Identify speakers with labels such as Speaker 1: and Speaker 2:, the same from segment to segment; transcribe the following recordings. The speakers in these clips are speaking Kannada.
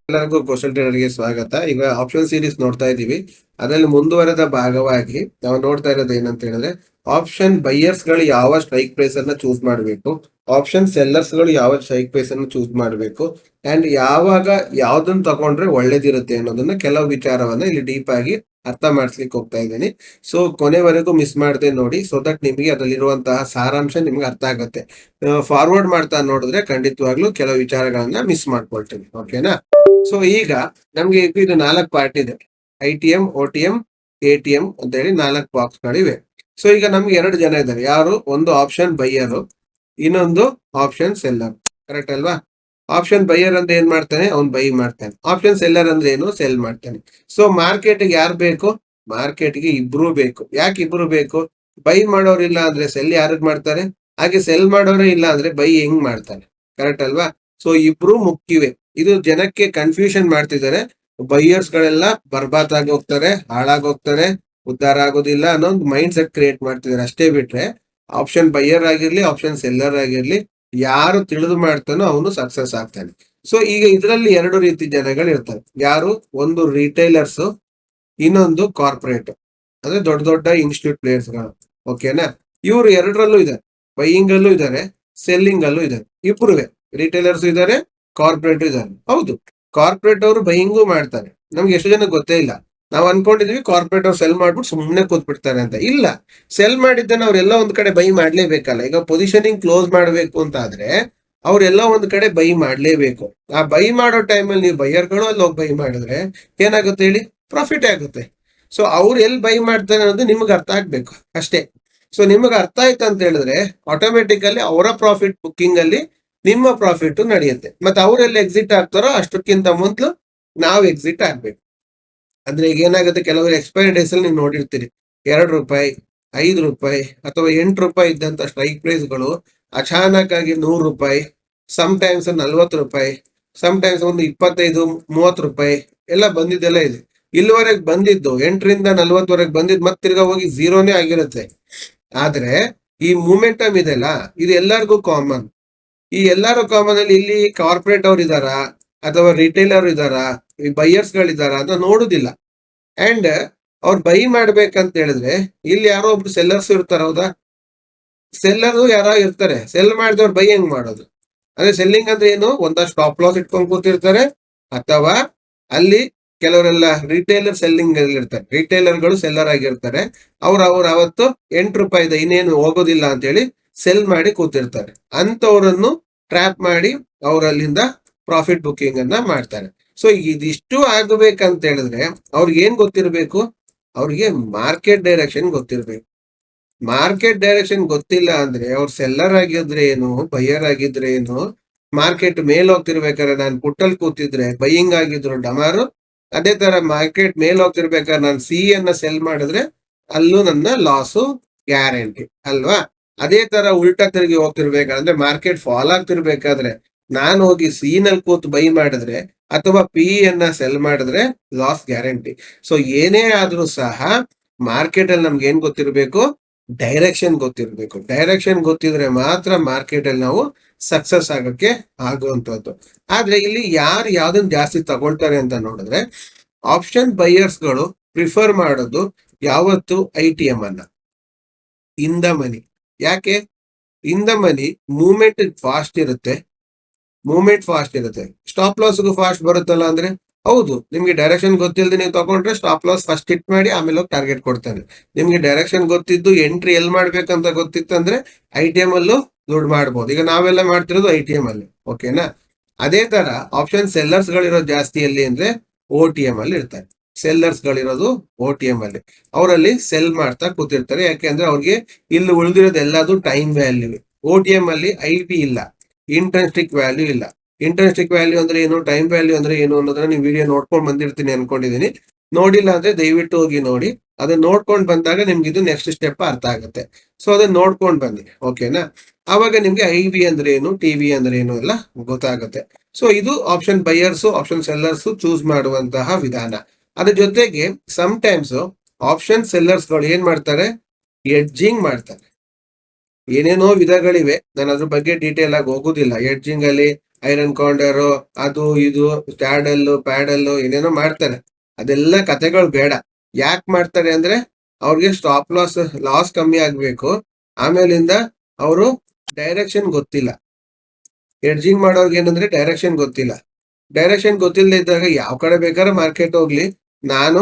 Speaker 1: ಎಲ್ಲರಿಗೂ ಕ್ವಶನ್ ಟ್ರೇಡರ್ಗೆ ಸ್ವಾಗತ. ಈಗ ಆಪ್ಷನ್ ಸೀರೀಸ್ ನೋಡ್ತಾ ಇದ್ದೀವಿ. ಅದರಲ್ಲಿ ಮುಂದುವರೆದ ಭಾಗವಾಗಿ ನಾವು ನೋಡ್ತಾ ಇರೋದು ಏನಂತ ಹೇಳಿದ್ರೆ, ಆಪ್ಷನ್ ಬೈಯರ್ಸ್ ಗಳು ಯಾವ ಸ್ಟ್ರೈಕ್ ಪ್ರೈಸ್ ಅನ್ನ ಚೂಸ್ ಮಾಡಬೇಕು, ಆಪ್ಷನ್ ಸೆಲ್ಲರ್ಸ್ ಗಳು ಯಾವ ಸ್ಟ್ರೈಕ್ ಪ್ರೈಸ್ ಅನ್ನು ಚೂಸ್ ಮಾಡಬೇಕು, ಅಂಡ್ ಯಾವಾಗ ಯಾವ್ದನ್ನ ತಗೊಂಡ್ರೆ ಒಳ್ಳೇದಿರುತ್ತೆ ಅನ್ನೋದನ್ನ ಕೆಲವು ವಿಚಾರವನ್ನ ಇಲ್ಲಿ ಡೀಪ್ ಆಗಿ ಅರ್ಥ ಮಾಡಿಸ್ಲಿಕ್ಕೆ ಹೋಗ್ತಾ ಇದ್ದೀನಿ. ಸೊ ಕೊನೆವರೆಗೂ ಮಿಸ್ ಮಾಡದೆ ನೋಡಿ, ಸೊ ದಟ್ ನಿಮಗೆ ಅದರಲ್ಲಿರುವಂತಹ ಸಾರಾಂಶ ನಿಮ್ಗೆ ಅರ್ಥ ಆಗುತ್ತೆ. ಫಾರ್ವರ್ಡ್ ಮಾಡ್ತಾ ನೋಡಿದ್ರೆ ಖಂಡಿತವಾಗ್ಲೂ ಕೆಲವು ವಿಚಾರಗಳನ್ನ ಮಿಸ್ ಮಾಡ್ಕೊಳ್ತೀನಿ. ಓಕೆನಾ? ಸೊ ಈಗ ನಮ್ಗೆ ಇದು 4 ಪಾರ್ಟ್ ಇದೆ. ITM, OTM, ATM ಅಂತ ಹೇಳಿ 4 ಬಾಕ್ಸ್ ಗಳಿವೆ. ಸೊ ಈಗ ನಮ್ಗೆ 2 ಜನ ಇದ್ದಾರೆ. ಯಾರು? ಒಂದು ಆಪ್ಷನ್ ಬೈಯರ್, ಇನ್ನೊಂದು ಆಪ್ಷನ್ ಸೆಲ್ಲರ್. ಕರೆಕ್ಟ್ ಅಲ್ವಾ? ಆಪ್ಷನ್ ಬೈಯರ್ ಅಂದ್ರೆ ಏನ್ ಮಾಡ್ತಾನೆ? ಅವ್ನು ಬೈ ಮಾಡ್ತಾನೆ. ಆಪ್ಷನ್ ಸೆಲ್ಲರ್ ಅಂದ್ರೆ ಏನು? ಸೆಲ್ ಮಾಡ್ತಾನೆ. ಸೊ ಮಾರ್ಕೆಟ್ ಯಾರು ಬೇಕು? ಮಾರ್ಕೆಟ್ಗೆ ಇಬ್ರು ಬೇಕು. ಯಾಕೆ ಇಬ್ರು ಬೇಕು? ಬೈ ಮಾಡೋರಿಲ್ಲ ಅಂದ್ರೆ ಸೆಲ್ ಯಾರಿಗ್ ಮಾಡ್ತಾರೆ? ಹಾಗೆ ಸೆಲ್ ಮಾಡೋರೇ ಇಲ್ಲ ಅಂದ್ರೆ ಬೈ ಹೆಂಗ್ ಮಾಡ್ತಾನೆ? ಕರೆಕ್ಟ್ ಅಲ್ವಾ? ಸೊ ಇಬ್ರು ಮುಖ್ಯವೇ. ಇದು ಜನಕ್ಕೆ ಕನ್ಫ್ಯೂಷನ್ ಮಾಡ್ತಿದ್ದಾರೆ. ಬೈಯರ್ಸ್ ಗಳೆಲ್ಲ ಬರ್ಬಾದ್ ಆಗಿ ಹೋಗ್ತಾರೆ, ಹಾಳಾಗಿ ಹೋಗ್ತಾರೆ, ಉದ್ಧಾರ ಆಗೋದಿಲ್ಲ ಅನ್ನೋ ಒಂದು ಮೈಂಡ್ ಸೆಟ್ ಕ್ರಿಯೇಟ್ ಮಾಡ್ತಿದ್ದಾರೆ. ಅಷ್ಟೇ ಬಿಟ್ರೆ ಆಪ್ಷನ್ ಬೈಯರ್ ಆಗಿರ್ಲಿ, ಆಪ್ಷನ್ ಸೆಲ್ಲರ್ ಆಗಿರ್ಲಿ, ಯಾರು ತಿಳಿದು ಮಾಡ್ತಾನೋ ಅವನು ಸಕ್ಸಸ್ ಆಗ್ತಾನೆ. ಸೊ ಈಗ ಇದರಲ್ಲಿ 2 ರೀತಿ ಜನಗಳು ಇರ್ತಾರೆ. ಯಾರು? ಒಂದು ರಿಟೈಲರ್ಸ್, ಇನ್ನೊಂದು ಕಾರ್ಪೊರೇಟ್, ಅಂದ್ರೆ ದೊಡ್ಡ ದೊಡ್ಡ ಇನ್ಸ್ಟಿಟ್ಯೂಟ್ ಪ್ಲೇಯರ್ಸ್ ಗಳು. ಓಕೆನಾ? ಇವ್ರು 2ರಲ್ಲೂ ಇದ್ದಾರೆ. ಬೈಯಿಂಗ್ ಅಲ್ಲೂ ಇದ್ದಾರೆ, ಸೆಲ್ಲಿಂಗ್ ಅಲ್ಲೂ ಇದ್ದಾರೆ. ಇಬ್ರುವೆ ರಿಟೈಲರ್ಸ್ ಇದ್ದಾರೆ, ಕಾರ್ಪೊರೇಟ್ ಇದ್ದಾರೆ. ಹೌದು, ಕಾರ್ಪೊರೇಟ್ ಅವರು ಬೈಯಿಂಗು ಮಾಡ್ತಾರೆ. ನಮ್ಗೆ ಎಷ್ಟು ಜನ ಗೊತ್ತೇ ಇಲ್ಲ. ನಾವು ಅನ್ಕೊಂಡಿದ್ವಿ ಕಾರ್ಪೊರೇಟ್ ಅವ್ರು ಸೆಲ್ ಮಾಡ್ಬಿಟ್ಟು ಸುಮ್ಮನೆ ಕೂತ್ಬಿಡ್ತಾರೆ ಅಂತ. ಇಲ್ಲ, ಸೆಲ್ ಮಾಡಿದ್ದನ್ನ ಅವ್ರೆಲ್ಲ ಒಂದ್ ಕಡೆ ಬೈ ಮಾಡ್ಲೇಬೇಕಲ್ಲ. ಈಗ ಪೊಸಿಷನಿಂಗ್ ಕ್ಲೋಸ್ ಮಾಡ್ಬೇಕು ಅಂತ ಆದ್ರೆ ಅವ್ರೆಲ್ಲ ಒಂದ್ ಕಡೆ ಬೈ ಮಾಡ್ಲೇಬೇಕು. ಆ ಬೈ ಮಾಡೋ ಟೈಮಲ್ಲಿ ನೀವು ಬೈಯರ್ಗಳು ಅಲ್ಲಿ ಹೋಗಿ ಬೈ ಮಾಡಿದ್ರೆ ಏನಾಗುತ್ತೆ ಹೇಳಿ? ಪ್ರಾಫಿಟ್ ಆಗುತ್ತೆ. ಸೊ ಅವ್ರು ಎಲ್ಲಿ ಬೈ ಮಾಡ್ತಾರೆ ಅನ್ನೋದು ನಿಮ್ಗೆ ಅರ್ಥ ಆಗ್ಬೇಕು ಅಷ್ಟೇ. ಸೊ ನಿಮಗೆ ಅರ್ಥ ಆಯ್ತು ಅಂತ ಹೇಳಿದ್ರೆ ಆಟೋಮೆಟಿಕಲಿ ಅವರ ಪ್ರಾಫಿಟ್ ಬುಕ್ಕಿಂಗ್ ಅಲ್ಲಿ ನಿಮ್ಮ ಪ್ರಾಫಿಟ್ ನಡೆಯುತ್ತೆ. ಮತ್ತೆ ಅವರೆಲ್ಲಿ ಎಕ್ಸಿಟ್ ಆಗ್ತಾರೋ ಅಷ್ಟಕ್ಕಿಂತ ಮೊದಲು ನಾವು ಎಕ್ಸಿಟ್ ಆಗ್ಬೇಕು. ಅಂದ್ರೆ ಈಗ ಏನಾಗುತ್ತೆ, ಕೆಲವರು ಎಕ್ಸ್ಪೈರಿ ಡೇಸ್ ಅಲ್ಲಿ ನೀವು ನೋಡಿರ್ತೀರಿ, ₹2, ₹5 ಅಥವಾ ₹8 ಇದ್ದಂತ ಸ್ಟ್ರೈಕ್ ಪ್ರೈಸ್ಗಳು ಅಚಾನಕ್ ಆಗಿ ₹100, ಸಮ್ ಟೈಮ್ಸ್ ₹40, ಸಮ್ ಟೈಮ್ಸ್ ಒಂದು ₹25-30 ಎಲ್ಲ ಬಂದಿದ್ದೆಲ್ಲ ಇದೆ. ಇಲ್ಲಿವರೆಗೆ ಬಂದಿದ್ದು 8ರಿಂದ 40ವರೆಗೆ ಬಂದಿದ್ದು ಮತ್ತೆ ತಿರ್ಗಾ ಹೋಗಿ ಝೀರೋನೇ ಆಗಿರುತ್ತೆ. ಆದ್ರೆ ಈ ಮೂಮೆಂಟಮ್ ಇದೆಲ್ಲ, ಇದು ಎಲ್ಲರಿಗೂ ಕಾಮನ್. ಈ ಎಲ್ಲರೂ ಕಾಮನ್ ಅಲ್ಲಿ ಇಲ್ಲಿ ಕಾರ್ಪೊರೇಟ್ ಅವ್ರು ಇದಾರ ಅಥವಾ ರಿಟೈಲರ್ ಇದಾರ, ಈ ಬೈಯರ್ಸ್ ಗಳಿದಾರ ಅಂತ ನೋಡುದಿಲ್ಲ. ಅಂಡ್ ಅವ್ರು ಬೈ ಮಾಡ್ಬೇಕಂತ ಹೇಳಿದ್ರೆ ಇಲ್ಲಿ ಯಾರೋ ಒಬ್ರು ಸೆಲ್ಲರ್ಸ್ ಇರ್ತಾರ. ಹೌದಾ? ಸೆಲ್ಲರ್ ಯಾರೋ ಇರ್ತಾರೆ. ಸೆಲ್ ಮಾಡಿದವ್ರು ಬೈ ಹೆಂಗ್ ಮಾಡೋದು? ಅಂದ್ರೆ ಸೆಲ್ಲಿಂಗ್ ಅಂದ್ರೆ ಏನು? ಒಂದಷ್ಟು ಸ್ಟಾಪ್ ಲಾಸ್ ಇಟ್ಕೊಂಡು ಕೂತಿರ್ತಾರೆ, ಅಥವಾ ಅಲ್ಲಿ ಕೆಲವರೆಲ್ಲ ರಿಟೈಲರ್ ಸೆಲ್ಲಿಂಗ್ ಅಲ್ಲಿ ಇರ್ತಾರೆ. ರಿಟೈಲರ್ಗಳು ಸೆಲ್ಲರ್ ಆಗಿರ್ತಾರೆ. ಅವ್ರು ಅವತ್ತು ₹8 ಇನ್ನೇನು ಹೋಗೋದಿಲ್ಲ ಅಂತ ಹೇಳಿ ಸೆಲ್ ಮಾಡಿ ಕೂತಿರ್ತಾರೆ. ಅಂತವ್ರನ್ನು ಟ್ರ್ಯಾಪ್ ಮಾಡಿ ಅವರಲ್ಲಿಂದ ಪ್ರಾಫಿಟ್ ಬುಕ್ಕಿಂಗ್ ಅನ್ನ ಮಾಡ್ತಾರೆ. ಸೊ ಇದಿಷ್ಟು ಆಗಬೇಕಂತ ಹೇಳಿದ್ರೆ ಅವ್ರಿಗೆ ಏನ್ ಗೊತ್ತಿರ್ಬೇಕು? ಅವ್ರಿಗೆ ಮಾರ್ಕೆಟ್ ಡೈರೆಕ್ಷನ್ ಗೊತ್ತಿರ್ಬೇಕು. ಮಾರ್ಕೆಟ್ ಡೈರೆಕ್ಷನ್ ಗೊತ್ತಿಲ್ಲ ಅಂದ್ರೆ ಅವ್ರು ಸೆಲ್ಲರ್ ಆಗಿದ್ರೆ ಏನು, ಬೈಯರ್ ಆಗಿದ್ರೆ ಏನು, ಮಾರ್ಕೆಟ್ ಮೇಲ್ ಹೋಗ್ತಿರ್ಬೇಕಾದ್ರೆ ನಾನು ಪುಟ್ಟಲ್ ಕೂತಿದ್ರೆ ಬೈಯಿಂಗ್ ಆಗಿದ್ರು ಡಮಾರು, ಅದೇ ತರ ಮಾರ್ಕೆಟ್ ಮೇಲ್ ಹೋಗ್ತಿರ್ಬೇಕಾದ್ರೆ ನಾನು ಸಿ ಅನ್ನ ಸೆಲ್ ಮಾಡಿದ್ರೆ ಅಲ್ಲೂ ನನ್ನ ಲಾಸು ಗ್ಯಾರಂಟಿ ಅಲ್ವಾ? ಅದೇ ತರ ಉಲ್ಟಾ ತಿರುಗಿ ಹೋಗ್ತಿರ್ಬೇಕಾದ್ರೆ ಮಾರ್ಕೆಟ್ ಫಾಲ್ ಆಗ್ತಿರ್ಬೇಕಾದ್ರೆ ನಾನು ಹೋಗಿ ಸಿ ನಲ್ಲಿ ಕೂತು ಬೈ ಮಾಡಿದ್ರೆ ಅಥವಾ ಪಿ ಅನ್ನ ಸೆಲ್ ಮಾಡಿದ್ರೆ ಲಾಸ್ ಗ್ಯಾರಂಟಿ. ಸೊ ಏನೇ ಆದ್ರೂ ಸಹ ಮಾರ್ಕೆಟ್ ಅಲ್ಲಿ ನಮ್ಗೆ ಏನ್ ಗೊತ್ತಿರ್ಬೇಕು? ಡೈರೆಕ್ಷನ್ ಗೊತ್ತಿರ್ಬೇಕು. ಡೈರೆಕ್ಷನ್ ಗೊತ್ತಿದ್ರೆ ಮಾತ್ರ ಮಾರ್ಕೆಟ್ ಅಲ್ಲಿ ನಾವು ಸಕ್ಸಸ್ ಆಗಕ್ಕೆ ಆಗುವಂತದ್ದು. ಆದ್ರೆ ಇಲ್ಲಿ ಯಾರು ಯಾವ್ದನ್ನ ಜಾಸ್ತಿ ತಗೊಳ್ತಾರೆ ಅಂತ ನೋಡಿದ್ರೆ, ಆಪ್ಷನ್ ಬೈಯರ್ಸ್ ಗಳು ಪ್ರಿಫರ್ ಮಾಡೋದು ಯಾವತ್ತು ITM ಅನ್ನ, ಇನ್ ದ ಮನಿ. ಯಾಕೆ? In the money movement fast ಇರುತ್ತೆ. ಸ್ಟಾಪ್ ಲಾಸ್ಗೂ ಫಾಸ್ಟ್ ಬರುತ್ತಲ್ಲ. ಅಂದ್ರೆ ಹೌದು, ನಿಮ್ಗೆ ಡೈರೆಕ್ಷನ್ ಗೊತ್ತಿಲ್ಲದೆ ನೀವು ತಗೊಂಡ್ರೆ ಸ್ಟಾಪ್ ಲಾಸ್ ಫಸ್ಟ್ ಹಿಟ್ ಮಾಡಿ ಆಮೇಲೆ ಹೋಗಿ ಟಾರ್ಗೆಟ್ ಕೊಡ್ತಾನೆ. ನಿಮ್ಗೆ ಡೈರೆಕ್ಷನ್ ಗೊತ್ತಿದ್ದು ಎಂಟ್ರಿ ಎಲ್ಲಿ ಮಾಡ್ಬೇಕಂತ ಗೊತ್ತಿತ್ತಂದ್ರೆ ITM ಅಲ್ಲೂ ದುಡ್ಡು ಮಾಡ್ಬೋದು. ಈಗ ನಾವೆಲ್ಲ ಮಾಡ್ತಿರೋದು ITM ಅಲ್ಲಿ. ಓಕೆನಾ? ಅದೇ ತರ ಆಪ್ಷನ್ ಸೆಲ್ಲರ್ಸ್ ಗಳಿರೋದು ಜಾಸ್ತಿ ಎಲ್ಲಿ ಅಂದ್ರೆ OTM ಅಲ್ಲಿ ಇರ್ತಾರೆ. ಸೆಲ್ಲರ್ಸ್ ಗಳಿರೋದು OTM ಅಲ್ಲಿ. ಅವರಲ್ಲಿ ಸೆಲ್ ಮಾಡ್ತಾ ಕೂತಿರ್ತಾರೆ. ಯಾಕೆಂದ್ರೆ ಅವ್ರಿಗೆ ಇಲ್ಲಿ ಉಳಿದಿರೋದು ಎಲ್ಲದು ಟೈಮ್ ವ್ಯಾಲ್ಯೂ. OTM ಅಲ್ಲಿ IB ಇಲ್ಲ, ಇಂಟ್ರೆನ್ಸ್ಟಿಕ್ ವ್ಯಾಲ್ಯೂ ಇಲ್ಲ. ಇಂಟ್ರೆನ್ಸ್ಟಿಕ್ ವ್ಯಾಲ್ಯೂ ಅಂದ್ರೆ ಏನು, ಟೈಮ್ ವ್ಯಾಲ್ಯೂ ಅಂದ್ರೆ ಏನು ಅನ್ನೋದನ್ನ ನೀವು ವಿಡಿಯೋ ನೋಡ್ಕೊಂಡು ಬಂದಿರ್ತೀನಿ ಅನ್ಕೊಂಡಿದೀನಿ. ನೋಡಿಲ್ಲ ಅಂದ್ರೆ ದಯವಿಟ್ಟು ಹೋಗಿ ನೋಡಿ. ಅದನ್ನ ನೋಡ್ಕೊಂಡು ಬಂದಾಗ ನಿಮ್ಗೆ ಇದು ನೆಕ್ಸ್ಟ್ ಸ್ಟೆಪ್ ಅರ್ಥ ಆಗುತ್ತೆ. ಸೊ ಅದನ್ನ ನೋಡ್ಕೊಂಡು ಬನ್ನಿ. ಓಕೆನಾ? ಆವಾಗ ನಿಮ್ಗೆ IB ಅಂದ್ರೆ ಏನು, TV ಅಂದ್ರೆ ಏನು ಎಲ್ಲ ಗೊತ್ತಾಗುತ್ತೆ. ಸೊ ಇದು option buyers, option sellers choose ಮಾಡುವಂತಹ ವಿಧಾನ. ಅದ್ರ ಜೊತೆಗೆ ಸಮ್ ಟೈಮ್ಸ್ ಆಪ್ಷನ್ ಸೆಲ್ಲರ್ಸ್ ಗಳು ಏನ್ ಮಾಡ್ತಾರೆ? ಎಡ್ಜಿಂಗ್ ಮಾಡ್ತಾರೆ. ಏನೇನೋ ವಿಧಗಳಿವೆ, ನಾನು ಅದ್ರ ಬಗ್ಗೆ ಡೀಟೇಲ್ ಆಗಿ ಹೋಗುದಿಲ್ಲ. ಎಡ್ಜಿಂಗ್ ಅಲ್ಲಿ ಐರನ್ ಕೌಂಡರ್ ಅದು ಇದು ಪ್ಯಾಡಲ್ ಏನೇನೋ ಮಾಡ್ತಾರೆ. ಅದೆಲ್ಲ ಕತೆಗಳು ಬೇಡ. ಯಾಕೆ ಮಾಡ್ತಾರೆ ಅಂದ್ರೆ ಅವ್ರಿಗೆ ಸ್ಟಾಪ್ ಲಾಸ್ ಕಮ್ಮಿ ಆಗ್ಬೇಕು. ಆಮೇಲಿಂದ ಅವರು ಡೈರೆಕ್ಷನ್ ಗೊತ್ತಿಲ್ಲ. ಎಡ್ಜಿಂಗ್ ಮಾಡೋರ್ಗೆ ಏನಂದ್ರೆ ಡೈರೆಕ್ಷನ್ ಗೊತ್ತಿಲ್ಲ. ಡೈರೆಕ್ಷನ್ ಗೊತ್ತಿಲ್ಲದೆ ಇದ್ದಾಗ ಯಾವ ಕಡೆ ಬೇಕಾದ್ರೆ ಮಾರ್ಕೆಟ್ ಹೋಗ್ಲಿ, ನಾನು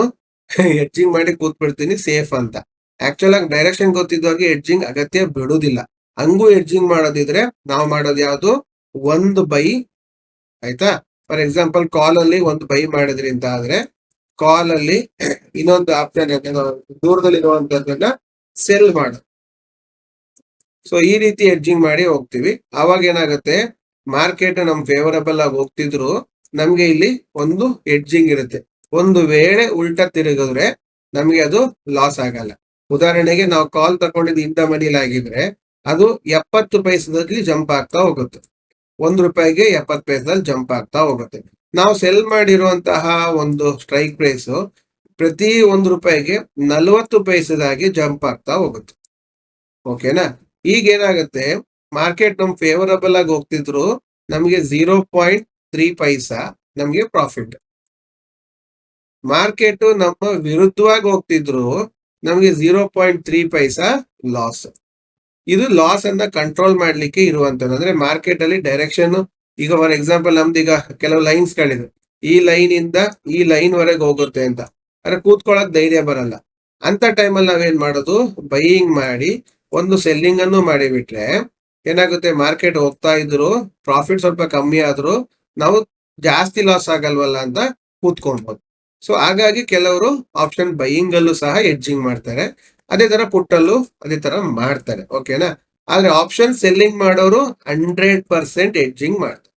Speaker 1: ಎಡ್ಜಿಂಗ್ ಮಾಡಿ ಕೂತ್ಬಿಡ್ತೀನಿ ಸೇಫ್ ಅಂತ. ಆಕ್ಚುಲ್ ಆಗಿ ಡೈರೆಕ್ಷನ್ ಗೊತ್ತಿದ್ದವ್ರಿಗೆ ಎಡ್ಜಿಂಗ್ ಅಗತ್ಯ ಬಿಡುದಿಲ್ಲ. ಹಂಗೂ ಎಡ್ಜಿಂಗ್ ಮಾಡೋದಿದ್ರೆ ನಾವು ಮಾಡೋದು ಯಾವ್ದು, ಒಂದು ಬೈ. ಆಯ್ತಾ? ಫಾರ್ ಎಕ್ಸಾಂಪಲ್ ಕಾಲ್ ಅಲ್ಲಿ ಒಂದು ಬೈ ಮಾಡಿದ್ರಿ ಅಂತ ಆದ್ರೆ ಕಾಲ್ ಅಲ್ಲಿ ಇನ್ನೊಂದು ಆಪ್ಷನ್ ದೂರದಲ್ಲಿರುವಂತದ್ದನ್ನ ಸೆಲ್ ಮಾಡು. ಸೊ ಈ ರೀತಿ ಎಡ್ಜಿಂಗ್ ಮಾಡಿ ಹೋಗ್ತೀವಿ. ಅವಾಗ ಏನಾಗುತ್ತೆ, ಮಾರ್ಕೆಟ್ ನಮ್ ಫೇವರಬಲ್ ಆಗಿ ಹೋಗ್ತಿದ್ರು ನಮ್ಗೆ ಇಲ್ಲಿ ಒಂದು ಎಡ್ಜಿಂಗ್ ಇರುತ್ತೆ. ಒಂದು ವೇಳೆ ಉಲ್ಟಾ ತಿರುಗಿದ್ರೆ ನಮ್ಗೆ ಅದು ಲಾಸ್ ಆಗಲ್ಲ. ಉದಾಹರಣೆಗೆ ನಾವು ಕಾಲ್ ತಗೊಂಡಿದ್ದು ಇಂದ ಮನಿಲ್ ಆಗಿದ್ರೆ ಅದು 70 ಪೈಸದಲ್ಲಿ ಜಂಪ್ ಆಗ್ತಾ ಹೋಗುತ್ತೆ. ₹1 70 ಪೈಸದಲ್ಲಿ ಜಂಪ್ ಆಗ್ತಾ ಹೋಗುತ್ತೆ. ನಾವು ಸೆಲ್ ಮಾಡಿರುವಂತಹ ಒಂದು ಸ್ಟ್ರೈಕ್ ಪ್ರೈಸ್ ಪ್ರತಿ ₹1 40 ಪೈಸದಾಗಿ ಜಂಪ್ ಆಗ್ತಾ ಹೋಗುತ್ತೆ. ಓಕೆನಾ? ಈಗ ಏನಾಗುತ್ತೆ, ಮಾರ್ಕೆಟ್ ನಮ್ ಫೇವರಬಲ್ ಆಗಿ ಹೋಗ್ತಿದ್ರು ನಮಗೆ 0.3 ಪೈಸಾ ನಮ್ಗೆ ಪ್ರಾಫಿಟ್. ಮಾರ್ಕೆಟ್ ನಮ್ಮ ವಿರುದ್ಧವಾಗಿ ಹೋಗ್ತಿದ್ರು ನಮ್ಗೆ 0.3 ಪೈಸಾ ಲಾಸ್. ಇದು ಲಾಸ್ ಅನ್ನ ಕಂಟ್ರೋಲ್ ಮಾಡ್ಲಿಕ್ಕೆ ಇರುವಂತದ್ದು. ಅಂದ್ರೆ ಮಾರ್ಕೆಟ್ ಅಲ್ಲಿ ಡೈರೆಕ್ಷನ್, ಈಗ ಫಾರ್ ಎಕ್ಸಾಂಪಲ್ ನಮ್ದೀಗ ಕೆಲವು ಲೈನ್ಸ್ ಗಳಿದೆ, ಈ ಲೈನ್ ಇಂದ ಈ ಲೈನ್ ವರೆಗೆ ಹೋಗುತ್ತೆ ಅಂತ. ಆದ್ರೆ ಕೂತ್ಕೊಳ್ಳೋಕ್ ಧೈರ್ಯ ಬರಲ್ಲ. ಅಂತ ಟೈಮಲ್ಲಿ ನಾವೇನ್ ಮಾಡೋದು, ಬೈಯಿಂಗ್ ಮಾಡಿ ಒಂದು ಸೆಲ್ಲಿಂಗ್ ಅನ್ನು ಮಾಡಿಬಿಟ್ರೆ ಏನಾಗುತ್ತೆ, ಮಾರ್ಕೆಟ್ ಹೋಗ್ತಾ ಇದ್ರು ಪ್ರಾಫಿಟ್ ಸ್ವಲ್ಪ ಕಮ್ಮಿ ಆದ್ರೂ ನಾವು ಜಾಸ್ತಿ ಲಾಸ್ ಆಗಲ್ವಲ್ಲ ಅಂತ ಕೂತ್ಕೊಳ್ಬಹುದು. ಸೊ ಹಾಗಾಗಿ ಕೆಲವರು ಆಪ್ಷನ್ ಬೈಯಿಂಗ್ ಅಲ್ಲೂ ಸಹ ಎಡ್ಜಿಂಗ್ ಮಾಡ್ತಾರೆ. ಅದೇ ತರ ಪುಟ್ಟಲ್ಲೂ ಅದೇ ತರ ಮಾಡ್ತಾರೆ. ಓಕೆನಾ? ಆದ್ರೆ ಆಪ್ಷನ್ ಸೆಲ್ಲಿಂಗ್ ಮಾಡೋರು 100% ಎಡ್ಜಿಂಗ್ ಮಾಡ್ತಾರೆ.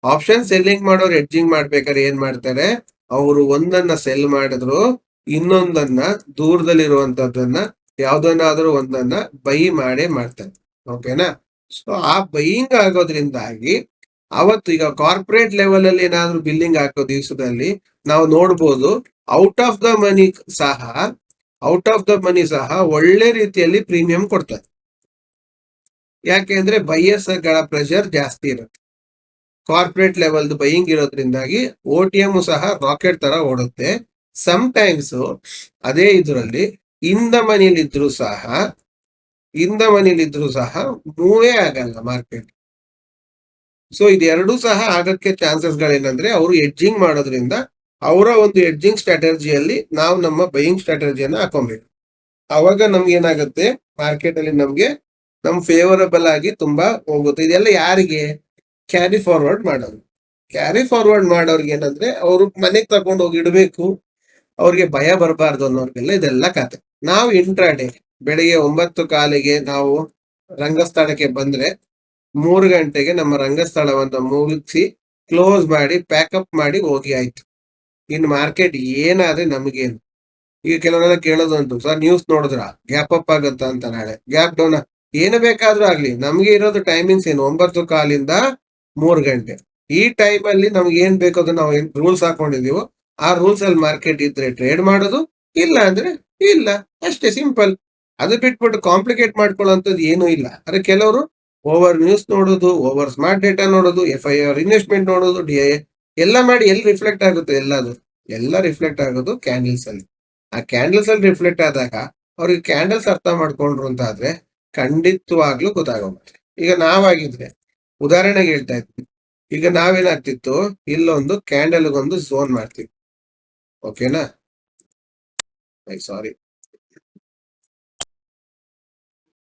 Speaker 1: ಆಪ್ಷನ್ ಸೆಲ್ಲಿಂಗ್ ಮಾಡೋರು ಎಡ್ಜಿಂಗ್ ಮಾಡ್ಬೇಕಾದ್ರೆ ಏನ್ ಮಾಡ್ತಾರೆ, ಅವರು ಒಂದನ್ನ ಸೆಲ್ ಮಾಡಿದ್ರು ಇನ್ನೊಂದನ್ನ ದೂರದಲ್ಲಿರುವಂತದ್ದನ್ನ ಯಾವ್ದನ್ನಾದ್ರೂ ಒಂದನ್ನ ಬೈ ಮಾಡೇ ಮಾಡ್ತಾರೆ. ಓಕೆನಾ? ಸೊ ಆ ಬೈಯಿಂಗ್ ಆಗೋದ್ರಿಂದಾಗಿ ಅವತ್ತು ಈಗ ಕಾರ್ಪೊರೇಟ್ ಲೆವೆಲ್ ಅಲ್ಲಿ ಏನಾದ್ರು ಬಿಲ್ಲಿಂಗ್ ಹಾಕೋ ದಿವಸದಲ್ಲಿ ನಾವು ನೋಡ್ಬೋದು, ಔಟ್ ಆಫ್ ದ ಮನಿ ಸಹ ಒಳ್ಳೆ ರೀತಿಯಲ್ಲಿ ಪ್ರೀಮಿಯಂ ಕೊಡ್ತಾರೆ. ಯಾಕೆ ಅಂದ್ರೆ ಬೈಯರ್ಸ್ ಗಳ ಪ್ರೆಷರ್ ಜಾಸ್ತಿ ಇರುತ್ತೆ. ಕಾರ್ಪೊರೇಟ್ ಲೆವೆಲ್ ಬೈಯಿಂಗ್ ಇರೋದ್ರಿಂದಾಗಿ OTM ಸಹ ರಾಕೆಟ್ ತರ ಓಡುತ್ತೆ. ಸಮ್ ಟೈಮ್ಸ್ ಅದೇ ಇದರಲ್ಲಿ ಇಂದ ಮನೇಲಿದ್ರು ಸಹ ಮೂವೇ ಆಗಲ್ಲ ಮಾರ್ಕೆಟ್. ಸೊ ಇದೆರಡೂ ಸಹ ಆಗಕ್ಕೆ ಚಾನ್ಸಸ್ ಗಳೇನಂದ್ರೆ ಅವರು ಎಡ್ಜಿಂಗ್ ಮಾಡೋದ್ರಿಂದ ಅವರ ಒಂದು ಎಡ್ಜಿಂಗ್ ಸ್ಟ್ರಾಟಜಿಯಲ್ಲಿ ನಾವು ನಮ್ಮ ಬೈಯಿಂಗ್ ಸ್ಟ್ರಾಟಜಿಯನ್ನ ಹಾಕೊಬೇಕು. ಅವಾಗ ನಮ್ಗೆ ಏನಾಗುತ್ತೆ, ಮಾರ್ಕೆಟ್ ಅಲ್ಲಿ ನಮ್ಗೆ ನಮ್ ಫೇವರಬಲ್ ಆಗಿ ತುಂಬಾ ಹೋಗುತ್ತೆ. ಇದೆಲ್ಲ ಯಾರಿಗೆ? ಕ್ಯಾರಿ ಫಾರ್ವರ್ಡ್ ಮಾಡೋರ್ಗೆ ಏನಂದ್ರೆ ಅವರು ಮನೆಗೆ ತಗೊಂಡು ಹೋಗಿ ಇಡಬೇಕು, ಅವ್ರಿಗೆ ಭಯ ಬರಬಾರ್ದು ಅನ್ನೋರ್ಗೆಲ್ಲ ಇದೆಲ್ಲ ಕತೆ. ನಾವು ಇಂಟ್ರಾಡೇ ಬೆಳಿಗ್ಗೆ 9:15 ನಾವು ರಂಗಸ್ಥಳಕ್ಕೆ ಬಂದ್ರೆ 3 ಗಂಟೆಗೆ ನಮ್ಮ ರಂಗಸ್ಥಳವನ್ನು ಮುಗಿಸಿ ಕ್ಲೋಸ್ ಮಾಡಿ ಪ್ಯಾಕಪ್ ಮಾಡಿ ಹೋಗಿ ಆಯ್ತು. ಇನ್ನು ಮಾರ್ಕೆಟ್ ಏನಾದ್ರೆ ನಮಗೇನು. ಈಗ ಕೆಲವರೆಲ್ಲ ಕೇಳೋದಂತು, ಸರ್ ನ್ಯೂಸ್ ನೋಡಿದ್ರ ಗ್ಯಾಪ್ ಅಪ್ ಆಗುತ್ತಾ ಅಂತ, ನಾಳೆ ಗ್ಯಾಪ್ ಡೌನ್, ಏನು ಬೇಕಾದ್ರೂ ಆಗ್ಲಿ, ನಮ್ಗೆ ಇರೋದು ಟೈಮಿಂಗ್ಸ್ ಏನು 9:15 3 ಗಂಟೆ. ಈ ಟೈಮ್ ಅಲ್ಲಿ ನಮ್ಗೆ ಏನ್ ಬೇಕೋ ಅದನ್ನ ನಾವು ಏನ್ ರೂಲ್ಸ್ ಹಾಕೊಂಡಿದೀವೋ ಆ ರೂಲ್ಸ್ ಅಲ್ಲಿ ಮಾರ್ಕೆಟ್ ಇದ್ರೆ ಟ್ರೇಡ್ ಮಾಡೋದು, ಇಲ್ಲ ಅಂದ್ರೆ ಇಲ್ಲ, ಅಷ್ಟೇ ಸಿಂಪಲ್. ಅದು ಬಿಟ್ಬಿಟ್ಟು ಕಾಂಪ್ಲಿಕೇಟ್ ಮಾಡ್ಕೊಳ್ಳೋಂಥದ್ದು ಏನೂ ಇಲ್ಲ. ಅದೇ ಕೆಲವರು ಓವರ್ ನ್ಯೂಸ್ ನೋಡೋದು, ಓವರ್ ಸ್ಮಾರ್ಟ್ ಡೇಟಾ ನೋಡೋದು, FIR ಇನ್ವೆಸ್ಟ್ಮೆಂಟ್ ನೋಡೋದು, DIA ಎಲ್ಲ ಮಾಡಿ ಎಲ್ಲಿ ರಿಫ್ಲೆಕ್ಟ್ ಆಗುತ್ತೆ, ಎಲ್ಲ ರಿಫ್ಲೆಕ್ಟ್ ಆಗೋದು ಕ್ಯಾಂಡಲ್ಸ್ ಅಲ್ಲಿ. ಆ ಕ್ಯಾಂಡಲ್ಸ್ ಅಲ್ಲಿ ರಿಫ್ಲೆಕ್ಟ್ ಆದಾಗ ಅವ್ರಿಗೆ ಕ್ಯಾಂಡಲ್ಸ್ ಅರ್ಥ ಮಾಡ್ಕೊಂಡ್ರು ಅಂತ ಆದ್ರೆ ಖಂಡಿತವಾಗ್ಲೂ ಗೊತ್ತಾಗೋಗುತ್ತೆ. ಈಗ ನಾವಾಗಿದ್ರೆ ಉದಾಹರಣೆಗೆ ಹೇಳ್ತಾ ಇದ್ವಿ, ಈಗ ನಾವೇನಾಗ್ತಿತ್ತು, ಇಲ್ಲೊಂದು ಕ್ಯಾಂಡಲ್ಗೊಂದು ಝೋನ್ ಮಾಡ್ತೀವಿ. ಓಕೆನಾ? ಸಾರಿ,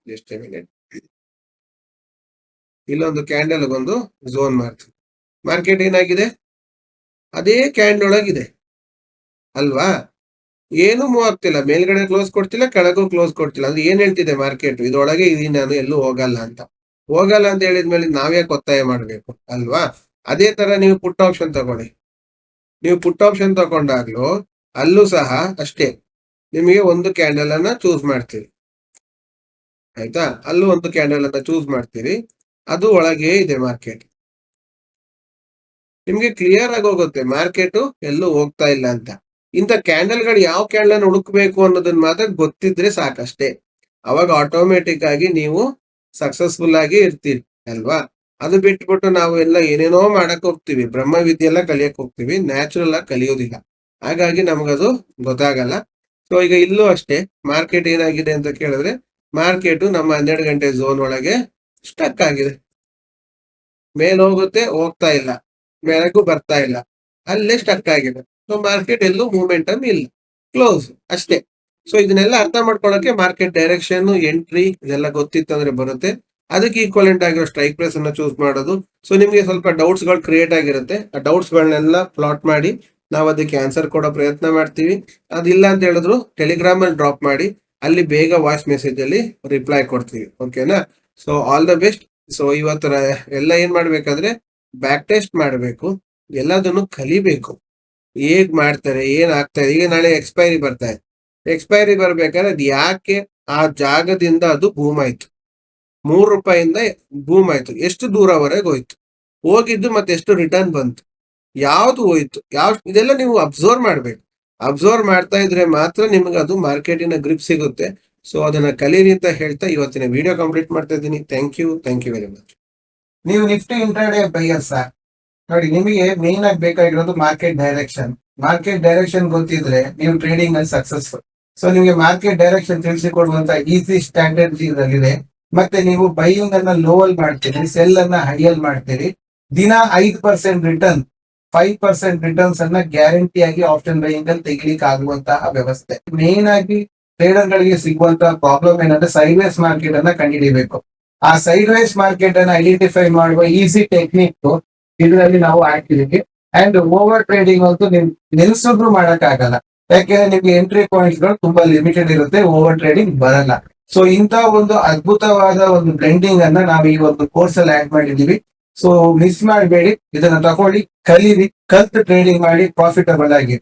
Speaker 1: ಜಸ್ಟ್ ಎ ಮಿನಿಟ್. ಇಲ್ಲೊಂದು ಕ್ಯಾಂಡಲ್ಗೊಂದು ಝೋನ್ ಮಾಡ್ತೀವಿ. ಮಾರ್ಕೆಟ್ ಏನಾಗಿದೆ, ಅದೇ ಕ್ಯಾಂಡಲ್ ಒಳಗಿದೆ ಅಲ್ವಾ? ಏನು ಮೂವ್ ಆಗ್ತಿಲ್ಲ, ಮೇಲ್ಗಡೆ ಕ್ಲೋಸ್ ಕೊಡ್ತಿಲ್ಲ, ಕೆಳಗೂ ಕ್ಲೋಸ್ ಕೊಡ್ತಿಲ್ಲ. ಅಂದ್ರೆ ಏನ್ ಹೇಳ್ತಿದೆ ಮಾರ್ಕೆಟ್, ಇದೊಳಗೆ ಇದೀನಿ ನಾನು, ಎಲ್ಲೂ ಹೋಗಲ್ಲ ಅಂತ ಹೇಳಿದ್ಮೇಲೆ ನಾವ್ಯಾಕೆ ಒತ್ತಾಯ ಮಾಡ್ಬೇಕು ಅಲ್ವಾ? ಅದೇ ತರ ನೀವು ಪುಟ್ ಆಪ್ಷನ್ ತಗೊಳ್ಳಿ. ನೀವು ಪುಟ್ ಆಪ್ಷನ್ ತಗೊಂಡಾಗ್ಲೂ ಅಲ್ಲೂ ಸಹ ಅಷ್ಟೇ, ನಿಮಗೆ ಒಂದು ಕ್ಯಾಂಡಲ್ ಅನ್ನ ಚೂಸ್ ಮಾಡ್ತೀರಿ. ಆಯ್ತಾ? ಅಲ್ಲೂ ಒಂದು ಕ್ಯಾಂಡಲ್ ಅನ್ನ ಚೂಸ್ ಮಾಡ್ತೀರಿ, ಅದು ಒಳಗೆ ಇದೆ ಮಾರ್ಕೆಟ್. ನಿಮ್ಗೆ ಕ್ಲಿಯರ್ ಆಗಿ ಹೋಗುತ್ತೆ ಮಾರ್ಕೆಟ್ ಎಲ್ಲೂ ಹೋಗ್ತಾ ಇಲ್ಲ ಅಂತ. ಇಂಥ ಕ್ಯಾಂಡಲ್ಗಳು ಯಾವ ಕ್ಯಾಂಡಲ್ ಹುಡುಕ್ಬೇಕು ಅನ್ನೋದನ್ನ ಮಾತ್ರ ಗೊತ್ತಿದ್ರೆ ಸಾಕಷ್ಟೇ. ಅವಾಗ ಆಟೋಮೆಟಿಕ್ ಆಗಿ ನೀವು ಸಕ್ಸಸ್ಫುಲ್ ಆಗಿ ಇರ್ತೀರಿ ಅಲ್ವಾ? ಅದು ಬಿಟ್ಬಿಟ್ಟು ನಾವು ಎಲ್ಲ ಏನೇನೋ ಮಾಡಕ್ ಹೋಗ್ತೀವಿ, ಬ್ರಹ್ಮವಿದ್ಯೆ ಎಲ್ಲ ಕಲಿಯಕ್ ಹೋಗ್ತೀವಿ, ನ್ಯಾಚುರಲ್ ಆಗಿ ಕಲಿಯೋದಿಲ್ಲ. ಹಾಗಾಗಿ ನಮಗದು ಗೊತ್ತಾಗಲ್ಲ. ಸೊ ಈಗ ಇಲ್ಲೂ ಅಷ್ಟೇ ಮಾರ್ಕೆಟ್ ಏನಾಗಿದೆ ಅಂತ ಕೇಳಿದ್ರೆ, ಮಾರ್ಕೆಟ್ ನಮ್ಮ 12 ಗಂಟೆ ಝೋನ್ ಒಳಗೆ ಸ್ಟಕ್ ಆಗಿದೆ. ಮೇಲ್ ಹೋಗುತ್ತೆ, ಹೋಗ್ತಾ ಇಲ್ಲ, ಮೇಲಕ್ಕೂ ಬರ್ತಾ ಇಲ್ಲ, ಅಲ್ಲೇ ಸ್ಟಕ್ ಆಗಿದೆ. ಸೊ ಮಾರ್ಕೆಟ್ ಎಲ್ಲೂ ಮೂಮೆಂಟಮ್ ಇಲ್ಲ, ಕ್ಲೋಸ್ ಅಷ್ಟೇ. ಸೊ ಇದನ್ನೆಲ್ಲ ಅರ್ಥ ಮಾಡ್ಕೊಳ್ಳೋಕೆ ಮಾರ್ಕೆಟ್ ಡೈರೆಕ್ಷನ್, ಎಂಟ್ರಿ ಇದೆಲ್ಲ ಗೊತ್ತಿತ್ತಂದ್ರೆ ಬರುತ್ತೆ. ಅದಕ್ಕೆ ಈಕ್ವಲೆಂಟ್ ಆಗಿರೋ ಸ್ಟ್ರೈಕ್ ಪ್ರೈಸ್ ಅನ್ನ ಚೂಸ್ ಮಾಡೋದು. ಸೊ ನಿಮ್ಗೆ ಸ್ವಲ್ಪ ಡೌಟ್ಸ್ ಗಳು ಕ್ರಿಯೇಟ್ ಆಗಿರುತ್ತೆ, ಆ ಡೌಟ್ಸ್ ಗಳನ್ನೆಲ್ಲ ಪ್ಲಾಟ್ ಮಾಡಿ ನಾವು ಅದಕ್ಕೆ ಆನ್ಸರ್ ಕೊಡೋ ಪ್ರಯತ್ನ ಮಾಡ್ತೀವಿ. ಅದಿಲ್ಲ ಅಂತ ಹೇಳಿದ್ರು ಟೆಲಿಗ್ರಾಮ್ ಅಲ್ಲಿ ಡ್ರಾಪ್ ಮಾಡಿ, ಅಲ್ಲಿ ಬೇಗ ವಾಯ್ಸ್ ಮೆಸೇಜ್ ಅಲ್ಲಿ ರಿಪ್ಲೈ ಕೊಡ್ತೀವಿ. ಓಕೆನಾ? So all the best. So ಇವತ್ತರ ಎಲ್ಲ ಏನ್ ಮಾಡ್ಬೇಕಂದ್ರೆ ಬ್ಯಾಕ್ ಟೆಸ್ಟ್ ಮಾಡ್ಬೇಕು, ಎಲ್ಲದನ್ನು ಕಲಿಬೇಕು. ಹೇಗ್ ಮಾಡ್ತಾರೆ, ಏನ್ ಆಗ್ತಾ ಇದೆ. ಈಗ ನಾಳೆ ಎಕ್ಸ್ಪೈರಿ ಬರ್ತಾ ಇದೆ. ಎಕ್ಸ್ಪೈರಿ ಬರ್ಬೇಕಾದ್ರೆ ಅದು ಯಾಕೆ ಆ ಜಾಗದಿಂದ ಅದು ಬೂಮ್ ಆಯ್ತು, ₹3 ಬೂಮ್ ಆಯ್ತು, ಎಷ್ಟು ದೂರವರೆಗೆ ಹೋಯ್ತು, ಹೋಗಿದ್ದು ಮತ್ತೆ ಎಷ್ಟು ರಿಟರ್ನ್ ಬಂತು, ಯಾವ್ದು ಹೋಯ್ತು, ಇದೆಲ್ಲ ನೀವು ಅಬ್ಸರ್ವ್ ಮಾಡ್ಬೇಕು. ಅಬ್ಸರ್ವ್ ಮಾಡ್ತಾ ಇದ್ರೆ ಮಾತ್ರ ನಿಮ್ಗೆ ಅದು ಮಾರ್ಕೆಟಿನ ಗ್ರಿಪ್ ಸಿಗುತ್ತೆ. ಸೊ ಅದನ್ನ ಕಲೀರಿ ಅಂತ ಹೇಳ್ತಾ ಇವತ್ತಿನ ವಿಡಿಯೋ ಕಂಪ್ಲೀಟ್ ಮಾಡ್ತಾ ಇದ್ದೀನಿ. Thank you very much. ನೀವು ನಿಫ್ಟಿ ಇಂಟ್ರಾಡೇ ಬೈಯರ್ಸ್ ನೋಡಿ, ನಿಮಗೆ ಮೇನ್ ಆಗಿ ಬೇಕಾಗಿರೋದು ಮಾರ್ಕೆಟ್ ಡೈರೆಕ್ಷನ್. ಮಾರ್ಕೆಟ್ ಡೈರೆಕ್ಷನ್ ಗೊತ್ತಿದ್ರೆ ನೀವು ಟ್ರೇಡಿಂಗ್ ಅಲ್ಲಿ ಸಕ್ಸಸ್ಫುಲ್. ಸೊ ನಿಮಗೆ ಮಾರ್ಕೆಟ್ ಡೈರೆಕ್ಷನ್ ತಿಳಿಸಿಕೊಡುವಂತ ಈಸಿ ಸ್ಟ್ರಾಟಜಿ ಇದೆ. ಮತ್ತೆ ನೀವು ಬೈಯಿಂಗ್ ಅನ್ನ ಲೋ ಅಲ್ಲಿ ಮಾಡ್ತೀರಿ, ಸೆಲ್ ಅನ್ನ ಹೈ ಅಲ್ಲಿ ಮಾಡ್ತೀರಿ. ದಿನ 5% ರಿಟರ್ನ್, 5% ರಿಟರ್ನ್ಸ್ ಅನ್ನ ಗ್ಯಾರಂಟಿ ಆಗಿ ಆಪ್ಷನ್ ಬೈಯಿಂಗ್ ಅಲ್ಲಿ ತೆಗಿಲಿಕ್ಕೆ ಆಗುವಂತಹ ವ್ಯವಸ್ಥೆ. ಮೇನ್ ಆಗಿ ಟ್ರೇಡರ್ ಗಳಿಗೆ ಸಿಗುವಂತಹ ಪ್ರಾಬ್ಲಮ್ ಏನಂದ್ರೆ ಸೈಡ್ ವೇಸ್ ಮಾರ್ಕೆಟ್ ಅನ್ನ ಕಂಡುಹಿಡಿಯಬೇಕು. ಆ ಸೈಡ್ ವೇಸ್ ಮಾರ್ಕೆಟ್ ಅನ್ನ ಐಡೆಂಟಿಫೈ ಮಾಡುವ ಈಸಿ ಟೆಕ್ನಿಕ್ ಇದರಲ್ಲಿ ನಾವು ಹಾಕಿದೀವಿ. ಅಂಡ್ ಓವರ್ ಟ್ರೇಡಿಂಗ್ ಅಂತೂ ನೀವು ನಿಲ್ಸಿದ್ರು ಮಾಡಕ್ ಆಗಲ್ಲ, ಯಾಕೆಂದ್ರೆ ನಿಮ್ಗೆ ಎಂಟ್ರಿ ಪಾಯಿಂಟ್ಸ್ ಗಳು ತುಂಬಾ ಲಿಮಿಟೆಡ್ ಇರುತ್ತೆ, ಓವರ್ ಟ್ರೇಡಿಂಗ್ ಬರಲ್ಲ. ಸೊ ಇಂತ ಒಂದು ಅದ್ಭುತವಾದ ಒಂದು ಬ್ಲೆಂಡಿಂಗ್ ಅನ್ನ ನಾವು ಈ ಒಂದು ಕೋರ್ಸ್ ಅಲ್ಲಿ ಆಡ್ ಮಾಡಿದೀವಿ. ಸೊ ಮಿಸ್ ಮಾಡಬೇಡಿ, ಇದನ್ನ ತಗೊಳ್ಳಿ, ಕಲೀರಿ, ಕಲ್ತ್ ಟ್ರೇಡಿಂಗ್ ಮಾಡಿ ಪ್ರಾಫಿಟಬಲ್ ಆಗಿ.